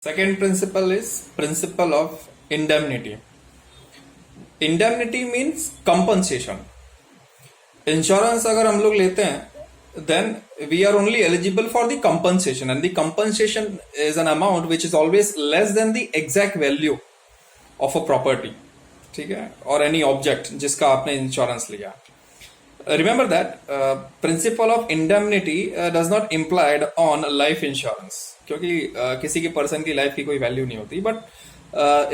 Second principle is principle of indemnity. Indemnity means compensation. Insurance अगर हम लोग लेते हैं then we are only eligible for the compensation, and the compensation is an amount which is always less than the exact value of a property, ठीक है, or any object जिसका आपने insurance लिया. Remember that principle of indemnity does not implied on life insurance, क्योंकि किसी के person की life की कोई वैल्यू नहीं होती, but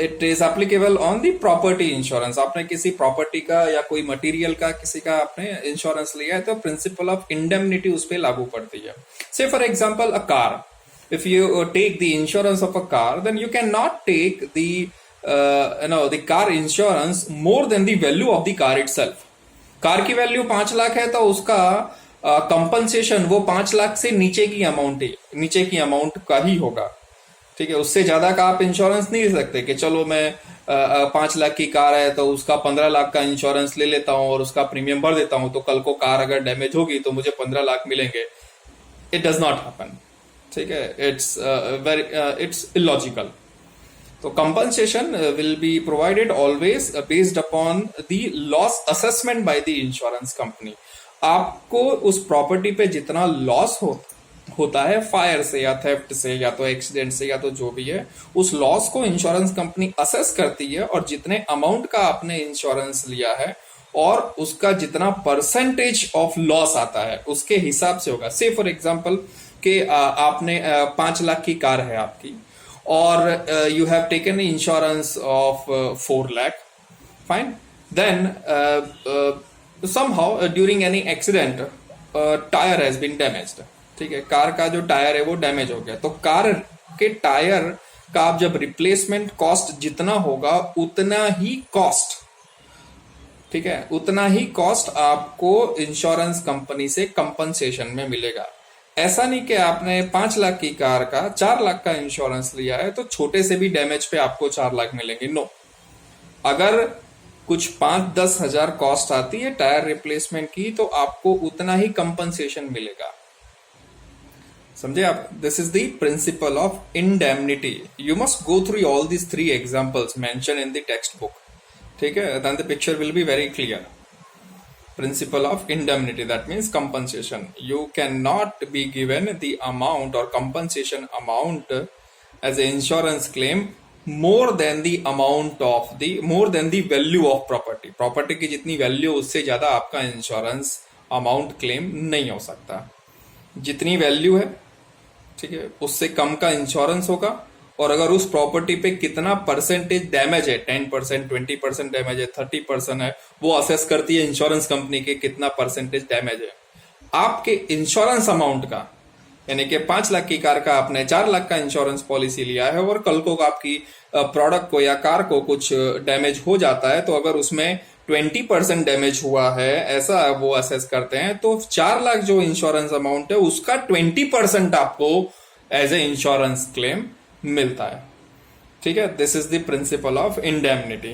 it is applicable on the property insurance. आपने किसी प्रॉपर्टी का या कोई मटेरियल का किसी का आपने इंश्योरेंस लिया है तो प्रिंसिपल ऑफ इंडेमनिटी उस पर लागू पड़ती है. से for example a car, if you take the insurance of a car, then you cannot take the car insurance more than the value of the car itself. Car की value 5 lakh है तो उसका कंपनसेशन वो 5 लाख से नीचे की अमाउंट का ही होगा, ठीक है. उससे ज्यादा का आप इंश्योरेंस नहीं ले सकते कि चलो मैं 5 लाख की कार है तो उसका 15 लाख का इंश्योरेंस ले लेता हूं और उसका प्रीमियम भर देता हूं तो कल को कार अगर डैमेज होगी तो मुझे 15 लाख मिलेंगे. इट डज नॉट हैपन, ठीक है. It's illogical. तो compensation will be provided always based upon the loss assessment by the insurance company. आपको उस प्रॉपर्टी पे जितना लॉस होता है फायर से या थेफ्ट से या तो एक्सीडेंट से या तो जो भी है, उस लॉस को इंश्योरेंस कंपनी असेस करती है और जितने अमाउंट का आपने इंश्योरेंस लिया है और उसका जितना परसेंटेज ऑफ लॉस आता है उसके हिसाब से होगा. से फॉर एग्जांपल कि आपने 5 लाख की कार है आपकी और you have taken insurance of 4 lakh. Fine. Then somehow during any accident tyre has been damaged, ठीक है. कार का जो टायर है वो डैमेज हो गया तो कार के टायर का आप जब रिप्लेसमेंट कॉस्ट जितना होगा उतना ही कॉस्ट, ठीक है, उतना ही कॉस्ट आपको इंश्योरेंस कंपनी से कंपनसेशन में मिलेगा. ऐसा नहीं कि आपने 5 लाख की कार का 4 लाख का इंश्योरेंस लिया है तो छोटे से भी डैमेज पे आपको 4 लाख मिलेंगे. नो. अगर कुछ 5-10 हजार कॉस्ट आती है टायर रिप्लेसमेंट की तो आपको उतना ही कंपनसेशन मिलेगा. समझे आप? This is the principle of indemnity. You must go through all these 3 examples mention in the text book, ठीक है. Then the picture will be very clear. Principle of indemnity, that means compensation. You cannot be given the amount or compensation amount as an insurance claim more than the value of property. Property की जितनी value उससे ज्यादा आपका insurance amount claim नहीं हो सकता. जितनी value है, ठीक है, उससे कम का इंश्योरेंस होगा. और अगर उस प्रॉपर्टी पे कितना परसेंटेज डैमेज है, 10%, 20% डैमेज है, 30% है, वो असेस करती है इंश्योरेंस कंपनी के कितना परसेंटेज डैमेज है. आपके इंश्योरेंस अमाउंट का, यानी कि 5 लाख की कार का आपने 4 लाख का इंश्योरेंस पॉलिसी लिया है और कल को आपकी प्रोडक्ट को या कार को कुछ डैमेज हो जाता है तो अगर उसमें 20% डैमेज हुआ है ऐसा वो असेस करते हैं तो 4 लाख जो इंश्योरेंस अमाउंट है उसका 20% आपको एज ए इंश्योरेंस क्लेम मिलता है, ठीक है. This is the principle of indemnity.